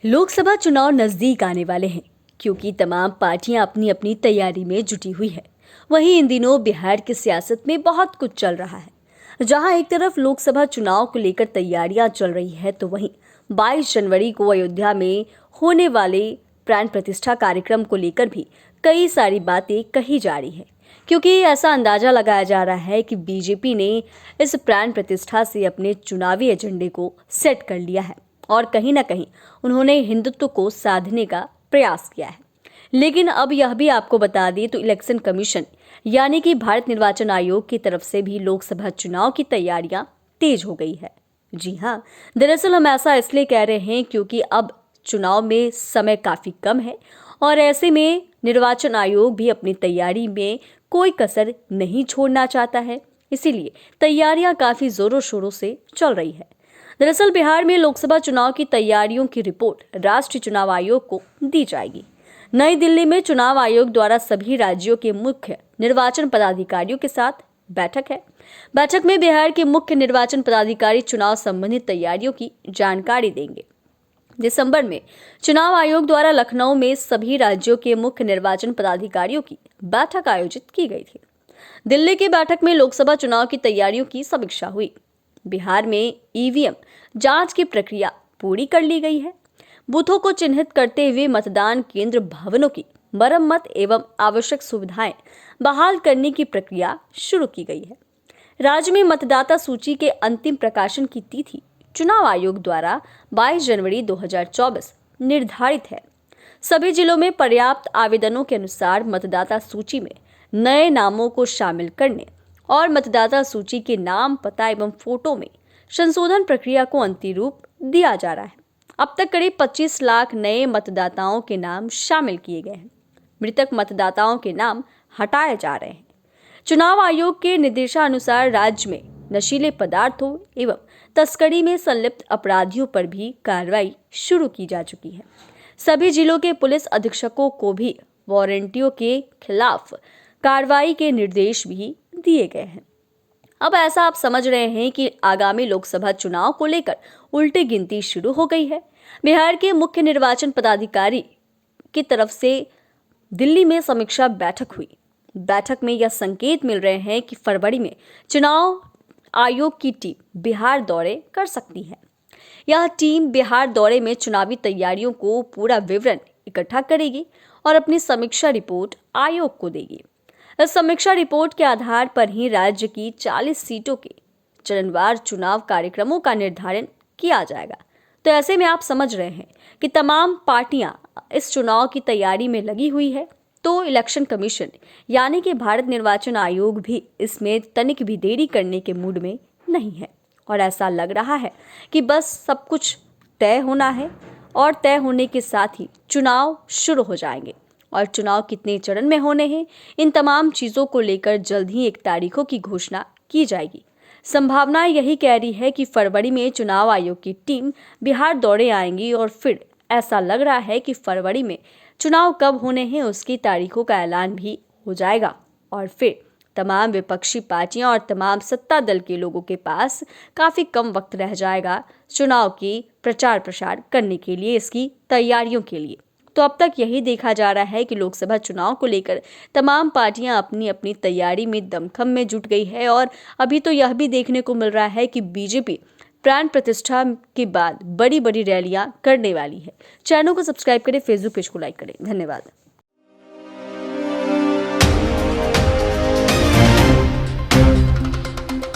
लोकसभा चुनाव नजदीक आने वाले हैं क्योंकि तमाम पार्टियां अपनी अपनी तैयारी में जुटी हुई है। वहीं इन दिनों बिहार की सियासत में बहुत कुछ चल रहा है। जहां एक तरफ लोकसभा चुनाव को लेकर तैयारियां चल रही है, तो वहीं 22 जनवरी को अयोध्या में होने वाले प्राण प्रतिष्ठा कार्यक्रम को लेकर भी कई सारी बातें कही जा रही है, क्योंकि ऐसा अंदाजा लगाया जा रहा है कि बीजेपी ने इस प्राण प्रतिष्ठा से अपने चुनावी एजेंडे को सेट कर लिया है और कहीं ना कहीं उन्होंने हिंदुत्व को साधने का प्रयास किया है। लेकिन अब यह भी आपको बता दें तो इलेक्शन कमीशन यानी कि भारत निर्वाचन आयोग की तरफ से भी लोकसभा चुनाव की तैयारियां तेज हो गई है। जी हाँ, दरअसल हम ऐसा इसलिए कह रहे हैं क्योंकि अब चुनाव में समय काफी कम है और ऐसे में निर्वाचन आयोग भी अपनी तैयारी में कोई कसर नहीं छोड़ना चाहता है। इसीलिए तैयारियां काफी जोरों शोरों से चल रही है। दरअसल बिहार में लोकसभा चुनाव की तैयारियों की रिपोर्ट राष्ट्रीय चुनाव आयोग को दी जाएगी। नई दिल्ली में चुनाव आयोग द्वारा सभी राज्यों के मुख्य निर्वाचन पदाधिकारियों के साथ बैठक है। बैठक में बिहार के मुख्य निर्वाचन पदाधिकारी चुनाव संबंधित तैयारियों की जानकारी देंगे। दिसंबर में चुनाव आयोग द्वारा लखनऊ में सभी राज्यों के मुख्य निर्वाचन पदाधिकारियों की बैठक आयोजित की गई थी। दिल्ली की बैठक में लोकसभा चुनाव की तैयारियों की समीक्षा हुई। बिहार में ईवीएम जांच की प्रक्रिया पूरी कर ली गई है। बूथों को चिन्हित करते हुए मतदान केंद्र भवनों की मरम्मत एवं आवश्यक सुविधाएं बहाल करने की प्रक्रिया शुरू की गई है। राज्य में मतदाता सूची के अंतिम प्रकाशन की तिथि चुनाव आयोग द्वारा 22 जनवरी 2024 निर्धारित है। सभी जिलों में पर्याप्त आवेदनों के अनुसार मतदाता सूची में नए नामों को शामिल करने और मतदाता सूची के नाम, पता एवं फोटो में संशोधन प्रक्रिया को अंतिम रूप दिया जा रहा है। अब तक करीब 25 लाख नए मतदाताओं के नाम शामिल किए गए हैं। मृतक मतदाताओं के नाम हटाए जा रहे हैं। चुनाव आयोग के निर्देशानुसार राज्य में नशीले पदार्थों एवं तस्करी में संलिप्त अपराधियों पर भी कार्रवाई शुरू की जा चुकी है। सभी जिलों के पुलिस अधीक्षकों को भी वारंटियों के खिलाफ कार्रवाई के निर्देश भी दिए गए हैं। अब ऐसा आप समझ रहे हैं कि आगामी लोकसभा चुनाव को लेकर उल्टी गिनती शुरू हो गई है। बिहार के मुख्य निर्वाचन पदाधिकारी की तरफ से दिल्ली में समीक्षा बैठक हुई। बैठक में यह संकेत मिल रहे हैं कि फरवरी में चुनाव आयोग की टीम बिहार दौरे कर सकती है। यह टीम बिहार दौरे में चुनावी तैयारियों को पूरा विवरण इकट्ठा करेगी और अपनी समीक्षा रिपोर्ट आयोग को देगी। इस समीक्षा रिपोर्ट के आधार पर ही राज्य की 40 सीटों के चरणवार चुनाव कार्यक्रमों का निर्धारण किया जाएगा। तो ऐसे में आप समझ रहे हैं कि तमाम पार्टियां इस चुनाव की तैयारी में लगी हुई है, तो इलेक्शन कमीशन यानी कि भारत निर्वाचन आयोग भी इसमें तनिक भी देरी करने के मूड में नहीं है और ऐसा लग रहा है कि बस सब कुछ तय होना है और तय होने के साथ ही चुनाव शुरू हो जाएंगे। और चुनाव कितने चरण में होने हैं, इन तमाम चीज़ों को लेकर जल्द ही एक तारीखों की घोषणा की जाएगी। संभावना यही कह रही है कि फरवरी में चुनाव आयोग की टीम बिहार दौरे आएंगी और फिर ऐसा लग रहा है कि फरवरी में चुनाव कब होने हैं उसकी तारीखों का ऐलान भी हो जाएगा और फिर तमाम विपक्षी पार्टियां और तमाम सत्ता दल के लोगों के पास काफ़ी कम वक्त रह जाएगा चुनाव की प्रचार प्रसार करने के लिए, इसकी तैयारियों के लिए। तो अब तक यही देखा जा रहा है कि लोकसभा चुनाव को लेकर तमाम पार्टियां अपनी अपनी तैयारी में दमखम में जुट गई है और अभी तो यह भी देखने को मिल रहा है कि बीजेपी प्राण प्रतिष्ठा के बाद बड़ी बड़ी रैलियां करने वाली है। चैनल को सब्सक्राइब करें, फेसबुक पेज को लाइक करें। धन्यवाद।